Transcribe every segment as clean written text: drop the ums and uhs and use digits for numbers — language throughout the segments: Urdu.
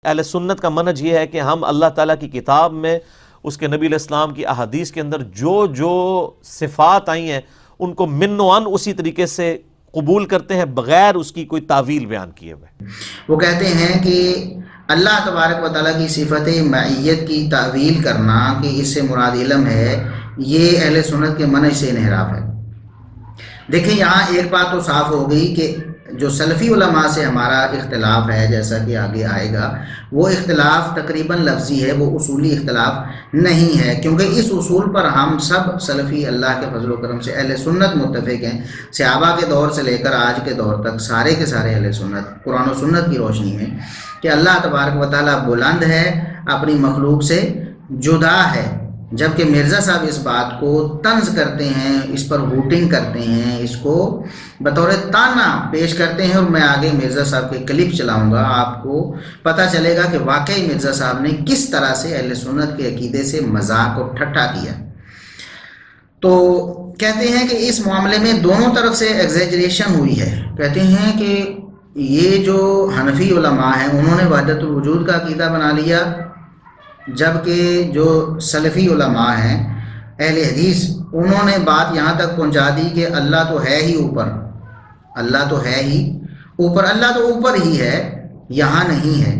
اہل سنت کا منہج یہ ہے کہ ہم اللہ تعالیٰ کی کتاب میں، اس کے نبی علیہ السلام کی احادیث کے اندر جو جو صفات آئی ہیں ان کو من و عن اسی طریقے سے قبول کرتے ہیں، بغیر اس کی کوئی تعویل بیان کیے ہوئے۔ وہ کہتے ہیں کہ اللہ تبارک و تعالیٰ کی صفت معیت کی تعویل کرنا کہ اس سے مراد علم ہے، یہ اہل سنت کے منہج سے انحراف ہے۔ دیکھیں یہاں ایک بات تو صاف ہو گئی کہ جو سلفی علماء سے ہمارا اختلاف ہے، جیسا کہ آگے آئے گا، وہ اختلاف تقریباً لفظی ہے، وہ اصولی اختلاف نہیں ہے، کیونکہ اس اصول پر ہم سب سلفی اللہ کے فضل و کرم سے اہل سنت متفق ہیں۔ صحابہ کے دور سے لے کر آج کے دور تک سارے کے سارے اہل سنت قرآن و سنت کی روشنی میں کہ اللہ تبارک و تعالیٰ بلند ہے، اپنی مخلوق سے جدا ہے، جبکہ مرزا صاحب اس بات کو طنز کرتے ہیں، اس پر ہوٹنگ کرتے ہیں، اس کو بطور تانا پیش کرتے ہیں، اور میں آگے مرزا صاحب کے کلپ چلاؤں گا، آپ کو پتہ چلے گا کہ واقعی مرزا صاحب نے کس طرح سے اہل سنت کے عقیدے سے مذاق اور ٹھٹھا کیا۔ تو کہتے ہیں کہ اس معاملے میں دونوں طرف سے ایگزیجریشن ہوئی ہے۔ کہتے ہیں کہ یہ جو حنفی علماء ہیں انہوں نے وحدت الوجود کا عقیدہ بنا لیا، جبکہ جو سلفی علماء ہیں اہل حدیث انہوں نے بات یہاں تک پہنچا دی کہ اللہ تو ہے ہی اوپر، اللہ تو ہے ہی اوپر، اللہ تو اوپر ہی ہے، یہاں نہیں ہے۔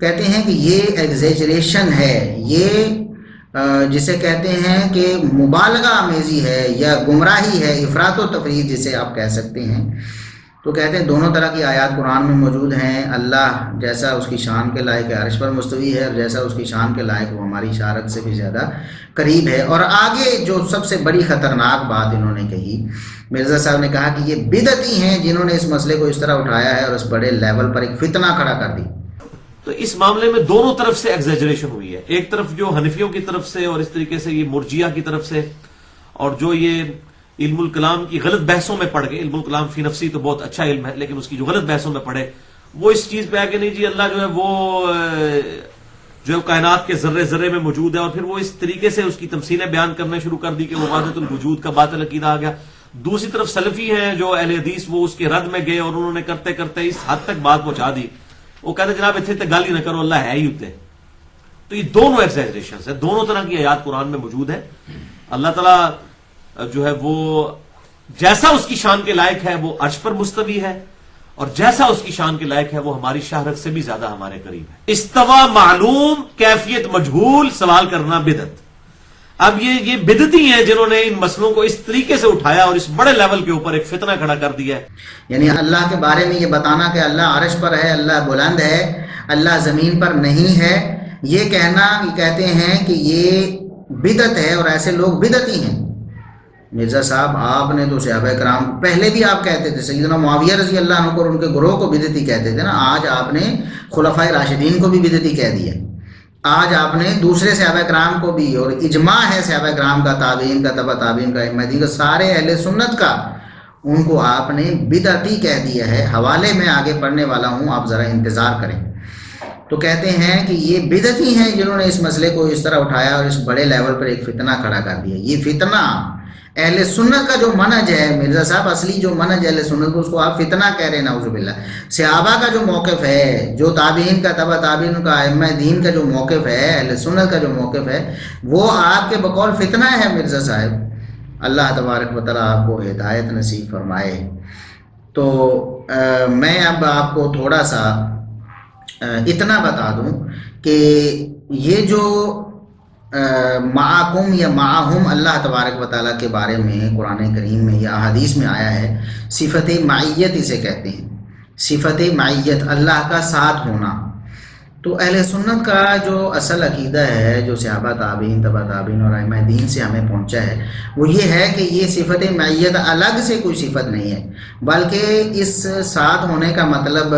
کہتے ہیں کہ یہ ایگزیجریشن ہے، یہ جسے کہتے ہیں کہ مبالغہ آمیزی ہے یا گمراہی ہے، افراط و تفریط جسے آپ کہہ سکتے ہیں۔ تو کہتے ہیں دونوں طرح کی آیات قرآن میں موجود ہیں، اللہ جیسا اس کی شان کے لائق ہے عرش پر مستوی ہے، اور جیسا اس کی شان کے لائق وہ ہماری اشارت سے بھی زیادہ قریب ہے۔ اور آگے جو سب سے بڑی خطرناک بات انہوں نے کہی، مرزا صاحب نے کہا کہ یہ بدعتی ہیں جنہوں نے اس مسئلے کو اس طرح اٹھایا ہے اور اس بڑے لیول پر ایک فتنہ کھڑا کر دی۔ تو اس معاملے میں دونوں طرف سے ایگزیجریشن ہوئی ہے، ایک طرف جو حنفیوں کی طرف سے اور اس طریقے سے یہ مرجیہ کی طرف سے، اور جو یہ علم الکلام کی غلط بحثوں میں پڑ گئے، علم الکلام فی نفسی تو بہت اچھا علم ہے لیکن اس کی جو غلط بحثوں میں پڑے، وہ اس چیز پہ آ کہ نہیں جی اللہ جو ہے وہ جو کائنات کے ذرے ذرے میں موجود ہے، اور پھر وہ اس طریقے سے اس کی تمثیلیں بیان کرنا شروع کر دی کہ وہ وحدت الوجود کا باطل عقیدہ آ گیا۔ دوسری طرف سلفی ہیں جو اہل حدیث، وہ اس کے رد میں گئے اور انہوں نے کرتے کرتے اس حد تک بات پہنچا دی، وہ کہتے جناب اتنے تک گالی نہ کرو، اللہ ہے ہی اتنے۔ تو یہ دونوں ایگزیجریشنز ہیں، دونوں طرح کی آیات قرآن میں موجود ہے۔ اللہ تعالیٰ جو ہے وہ جیسا اس کی شان کے لائق ہے وہ عرش پر مستوی ہے، اور جیسا اس کی شان کے لائق ہے وہ ہماری شہرت سے بھی زیادہ ہمارے قریب ہے۔ استوا معلوم، کیفیت مجہول، سوال کرنا بدعت۔ اب یہ بدعتی ہیں جنہوں نے ان مسئلوں کو اس طریقے سے اٹھایا اور اس بڑے لیول کے اوپر ایک فتنہ کھڑا کر دیا ہے۔ یعنی اللہ کے بارے میں یہ بتانا کہ اللہ عرش پر ہے، اللہ بلند ہے، اللہ زمین پر نہیں ہے، یہ کہنا، یہ کہتے ہیں کہ یہ بدعت ہے، اور ایسے لوگ بدعتی ہیں۔ مرزا صاحب آپ نے تو صحابہ کرام پہلے بھی آپ کہتے تھے، سیدنا معاویہ رضی اللہ عنہ کو اور ان کے گروہ کو بدعتی کہتے تھے نا، آج آپ نے خلفائے راشدین کو بھی بدعتی کہہ دیا، آج آپ نے دوسرے صحابہ کرام کو بھی، اور اجماع ہے صحابہ کرام کا، تابعین کا، تبع تابعین کا، ائمہ دین کا، سارے اہل سنت کا، ان کو آپ نے بدعتی کہہ دیا ہے۔ حوالے میں آگے پڑھنے والا ہوں، آپ ذرا انتظار کریں۔ تو کہتے ہیں کہ یہ بدعتی ہیں جنہوں نے اس مسئلے کو اس طرح اٹھایا اور اس بڑے لیول پر ایک فتنہ کھڑا کر دیا۔ یہ فتنہ اہل سنت کا جو منہج ہے، مرزا صاحب اصلی جو منہج اہل سنت کو، اس کو آپ فتنہ کہہ رہے ہیں، نعوذ باللہ۔ صحابہ کا جو موقف ہے، جو تابعین کا، تبع تابعین کا، ائمہ دین کا جو موقف ہے، اہل سنت کا جو موقف ہے، وہ آپ کے بقول فتنہ ہے مرزا صاحب۔ اللہ تبارک و تعالیٰ آپ کو ہدایت نصیب فرمائے۔ تو میں اب آپ کو تھوڑا سا اتنا بتا دوں کہ یہ جو معکم یا معہم اللہ تبارک و تعالیٰ کے بارے میں قرآن کریم میں یا احادیث میں آیا ہے، صفت معیت اسے کہتے ہیں، صفت معیت، اللہ کا ساتھ ہونا۔ تو اہل سنت کا جو اصل عقیدہ ہے، جو صحابہ تابعین، تبع تابعین اور ائمہ دین سے ہمیں پہنچا ہے، وہ یہ ہے کہ یہ صفت معیت الگ سے کوئی صفت نہیں ہے، بلکہ اس ساتھ ہونے کا مطلب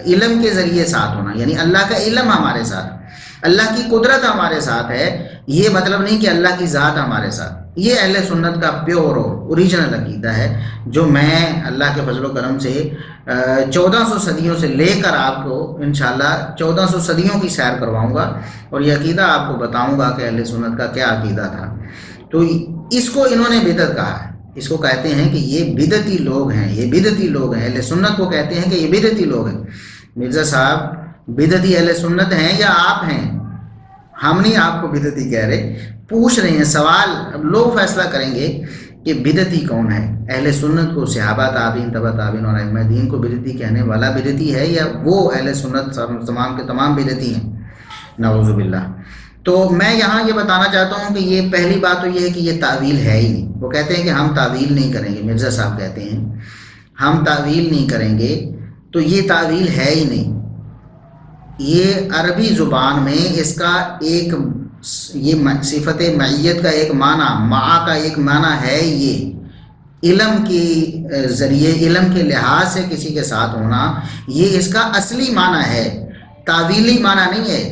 علم کے ذریعے ساتھ ہونا، یعنی اللہ کا علم ہمارے ساتھ، اللہ کی قدرت ہمارے ساتھ ہے۔ یہ مطلب نہیں کہ اللہ کی ذات ہمارے ساتھ۔ یہ اہل سنت کا پیور اور اوریجنل عقیدہ ہے، جو میں اللہ کے فضل و کرم سے 1400 صدیوں سے لے کر آپ کو انشاءاللہ 1400 صدیوں کی سیر کرواؤں گا، اور یہ عقیدہ آپ کو بتاؤں گا کہ اہل سنت کا کیا عقیدہ تھا۔ تو اس کو انہوں نے بدعت کہا ہے، اس کو کہتے ہیں کہ یہ بدعتی لوگ ہیں، یہ بدعتی لوگ ہیں، اہل سنت کو کہتے ہیں کہ یہ بدعتی لوگ ہیں۔ مرزا صاحب بدعتی اہل سنت ہیں یا آپ ہیں؟ ہم نہیں آپ کو بدعتی کہہ رہے، پوچھ رہے ہیں سوال. اب لوگ فیصلہ کریں گے کہ بدعتی کون ہے. اہل سنت کو صحابہ تابعین تبع تابعین اور ائمہ دین کو بدعتی کہنے والا بدعتی ہے، یا وہ اہل سنت تمام کے تمام بدعتی ہیں؟ نعوذ باللہ. تو میں یہاں یہ بتانا چاہتا ہوں کہ یہ پہلی بات تو یہ ہے کہ یہ تعویل ہے ہی نہیں. وہ کہتے ہیں کہ ہم تعویل نہیں کریں گے، مرزا صاحب کہتے ہیں ہم تعویل نہیں کریں گے، تو یہ تعویل ہے ہی نہیں. یہ عربی زبان میں اس کا ایک یہ صفت معیت کا ایک معنی، مع کا ایک معنی ہے، یہ علم کے ذریعے علم کے لحاظ سے کسی کے ساتھ ہونا، یہ اس کا اصلی معنی ہے، تعویلی معنی نہیں ہے،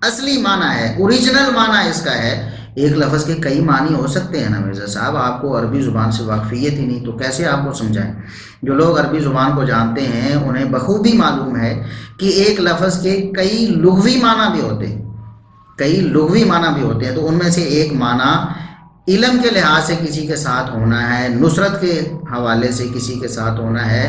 اصلی معنی ہے، اوریجنل معنی اس کا ہے. ایک لفظ کے کئی معنی ہو سکتے ہیں نا مرزا صاحب، آپ کو عربی زبان سے واقفیت ہی نہیں تو کیسے آپ کو سمجھائیں؟ جو لوگ عربی زبان کو جانتے ہیں انہیں بخوبی معلوم ہے کہ ایک لفظ کے کئی لغوی معنی بھی ہوتے ہیں، کئی لغوی معنی بھی ہوتے ہیں. تو ان میں سے ایک معنی علم کے لحاظ سے کسی کے ساتھ ہونا ہے، نصرت کے حوالے سے کسی کے ساتھ ہونا ہے،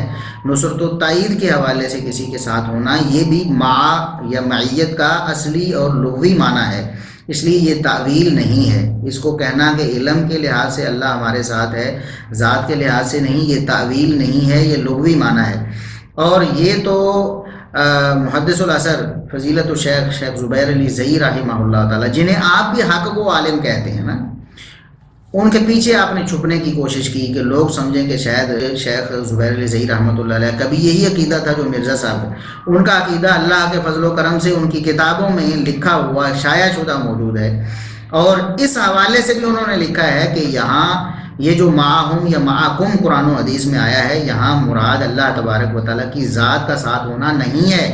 نصرت و تائید کے حوالے سے کسی کے ساتھ ہونا، یہ بھی مع یا معیت کا اصلی اور لغوی معنی ہے. اس لیے یہ تعویل نہیں ہے. اس کو کہنا کہ علم کے لحاظ سے اللہ ہمارے ساتھ ہے، ذات کے لحاظ سے نہیں، یہ تعویل نہیں ہے، یہ لغوی معنی ہے. اور یہ تو محدث الاثر فضیلت الشیخ شیخ زبیر علی زئی رحمہ اللہ تعالی، جنہیں آپ بھی حق کو عالم کہتے ہیں نا، ان کے پیچھے آپ نے چھپنے کی کوشش کی کہ لوگ سمجھیں کہ شاید شیخ زبیر علی زئی رحمۃ اللہ علیہ کبھی یہی عقیدہ تھا جو مرزا صاحب ہے. ان کا عقیدہ اللہ کے فضل و کرم سے ان کی کتابوں میں لکھا ہوا شائع شدہ موجود ہے، اور اس حوالے سے بھی انہوں نے لکھا ہے کہ یہاں یہ جو معہم یا معکم قرآن و حدیث میں آیا ہے، یہاں مراد اللہ تبارک و تعالیٰ کی ذات کا ساتھ ہونا نہیں ہے،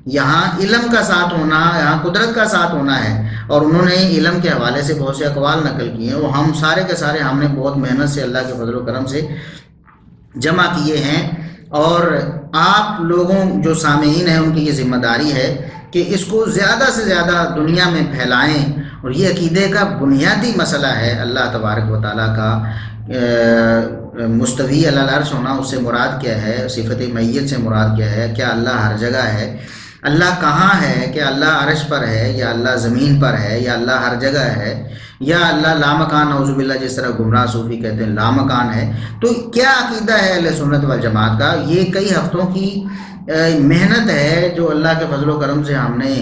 یہاں علم کا ساتھ ہونا، یہاں قدرت کا ساتھ ہونا ہے. اور انہوں نے علم کے حوالے سے بہت سے اقوال نقل کیے ہیں، وہ ہم سارے کے سارے ہم نے بہت محنت سے اللہ کے فضل و کرم سے جمع کیے ہیں. اور آپ لوگوں جو سامعین ہیں ان کی یہ ذمہ داری ہے کہ اس کو زیادہ سے زیادہ دنیا میں پھیلائیں. اور یہ عقیدے کا بنیادی مسئلہ ہے اللہ تبارک و تعالیٰ کا مستوی علی العرش ہونا، اس سے مراد کیا ہے، صفت معیت سے مراد کیا ہے، کیا اللہ ہر جگہ ہے، اللہ کہاں ہے، کیا اللہ عرش پر ہے یا اللہ زمین پر ہے یا اللہ ہر جگہ ہے، یا اللہ لامکان، نعوذ باللہ جس طرح گمراہ صوفی کہتے ہیں لامکان ہے. تو کیا عقیدہ ہے اہل سنت والجماعت کا؟ یہ کئی ہفتوں کی محنت ہے جو اللہ کے فضل و کرم سے ہم نے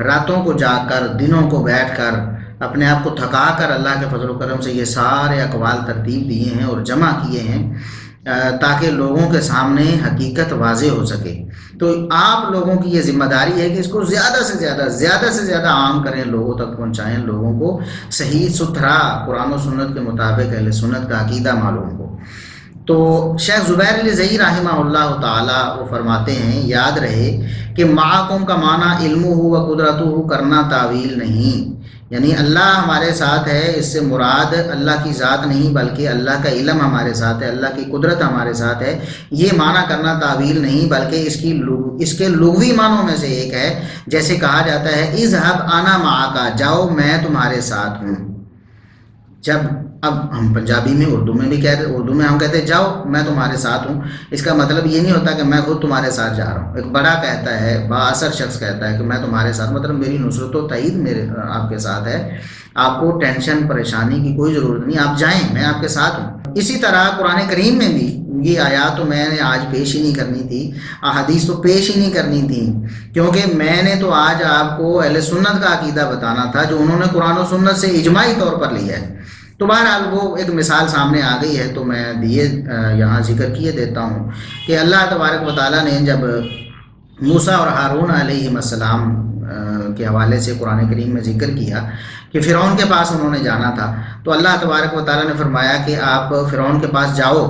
راتوں کو جاگ کر، دنوں کو بیٹھ کر، اپنے آپ کو تھکا کر اللہ کے فضل و کرم سے یہ سارے اقوال ترتیب دیے ہیں اور جمع کیے ہیں تاکہ لوگوں کے سامنے حقیقت واضح ہو سکے. تو آپ لوگوں کی یہ ذمہ داری ہے کہ اس کو زیادہ سے زیادہ عام کریں، لوگوں تک پہنچائیں، لوگوں کو صحیح ستھرا قرآن و سنت کے مطابق اہل سنت کا عقیدہ معلوم ہو. تو شیخ زبیر علی زئی رحمہ اللہ تعالی وہ فرماتے ہیں، یاد رہے کہ معکم کا معنی علم ہو و قدرت ہو کرنا تعویل نہیں، یعنی اللہ ہمارے ساتھ ہے، اس سے مراد اللہ کی ذات نہیں بلکہ اللہ کا علم ہمارے ساتھ ہے، اللہ کی قدرت ہمارے ساتھ ہے. یہ معنی کرنا تعویل نہیں بلکہ اس کے لغوی معنوں میں سے ایک ہے. جیسے کہا جاتا ہے اذهب انا معک، جاؤ میں تمہارے ساتھ ہوں. جب اب ہم پنجابی میں اردو میں بھی کہتے، اردو میں ہم کہتے ہیں جاؤ میں تمہارے ساتھ ہوں، اس کا مطلب یہ نہیں ہوتا کہ میں خود تمہارے ساتھ جا رہا ہوں. ایک بڑا کہتا ہے، با اثر شخص کہتا ہے کہ میں تمہارے ساتھ، مطلب میری نصرت و تائید میرے آپ کے ساتھ ہے، آپ کو ٹینشن پریشانی کی کوئی ضرورت نہیں، آپ جائیں میں آپ کے ساتھ ہوں. اسی طرح قرآن کریم میں بھی یہ آیات تو میں نے آج پیش ہی نہیں کرنی تھی، احادیث تو پیش ہی نہیں کرنی تھی، کیونکہ میں نے تو آج آپ کو اہل سنت کا عقیدہ بتانا تھا جو انہوں نے قرآن و سنت سے اجماعی طور پر لیا ہے. تو بہرحال وہ ایک مثال سامنے آ گئی ہے تو میں یہاں ذکر کیے دیتا ہوں کہ اللہ تبارک و تعالیٰ نے جب موسیٰ اور ہارون علیہ السلام کے حوالے سے قرآن کریم میں ذکر کیا کہ فرعون کے پاس انہوں نے جانا تھا، تو اللہ تبارک و تعالیٰ نے فرمایا کہ آپ فرعون کے پاس جاؤ،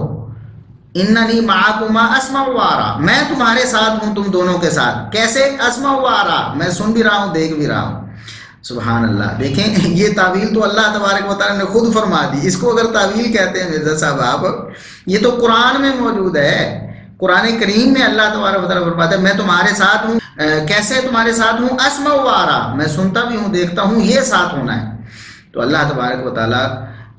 اننی معکما اسمع و ارا، میں تمہارے ساتھ ہوں، تم دونوں کے ساتھ. کیسے؟ اسمع و ارا، میں سن بھی رہا ہوں، دیکھ بھی رہا ہوں. سبحان اللہ. دیکھیں یہ تعویل تو اللہ تبارک و تعالیٰ نے خود فرما دی. اس کو اگر تعویل کہتے ہیں مرزا صاحب آپ، یہ تو قرآن میں موجود ہے. قرآن کریم میں اللہ تبارک و تعالیٰ فرماتا ہے میں تمہارے ساتھ ہوں. کیسے تمہارے ساتھ ہوں؟ اسمع و ارا، میں سنتا بھی ہوں، دیکھتا ہوں، یہ ساتھ ہونا ہے. تو اللہ تبارک و تعالیٰ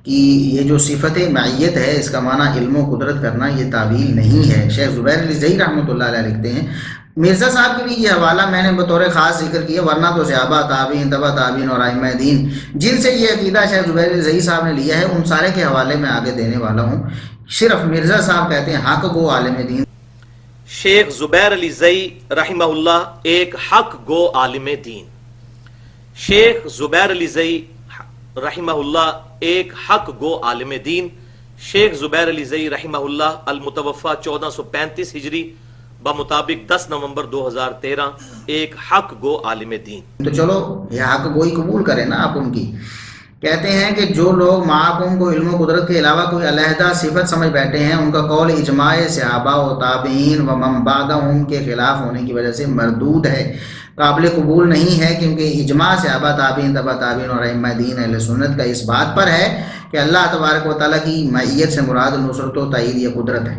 کہ یہ جو صفت معیت ہے اس کا معنی علم و قدرت کرنا یہ تعویل نہیں ہے۔ شیخ زبیر علی زئی رحمۃ اللہ علیہ لکھتے ہیں، مرزا صاحب کے لیے یہ حوالہ میں نے بطور خاص ذکر کیا، ورنہ تو صحابہ، تابعین، تبع تابعین اور ائمہ دین جن سے یہ عقیدہ شیخ زبیر علی زئی صاحب نے لیا ہے ان سارے کے حوالے میں آگے دینے والا ہوں۔ صرف مرزا صاحب کہتے ہیں حق گو عالم دین۔ شیخ زبیر علی زئی رحمہ اللہ ایک حق گو عالم دین۔ شیخ زبیر علی زئی رحمہ اللہ ایک حق گو عالم دین۔ شیخ زبیر علی زئی رحمہ اللہ المتوفہ 1435 ہجری بمطابق 10 نومبر 2013 ایک حق گو عالم دین۔ تو چلو یہ حق گوئی قبول کریں نا آپ ان کی۔ کہتے ہیں کہ جو لوگ معاکم کو علم و قدرت کے علاوہ کوئی علیحدہ صفت سمجھ بیٹھے ہیں ان کا قول اجماع صحابہ و تابعین و من بعدہم کے خلاف ہونے کی وجہ سے مردود ہے، قابل قبول نہیں ہے، کیونکہ اجماع صحابہ، تابعین، تبع تابعین اور ائمہ دین اہل سنت کا اس بات پر ہے کہ اللہ تبارک و تعالیٰ کی معیت سے مراد نصرت و تائید یا قدرت ہے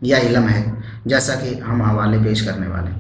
یا علم ہے، جیسا کہ ہم حوالے پیش کرنے والے ہیں۔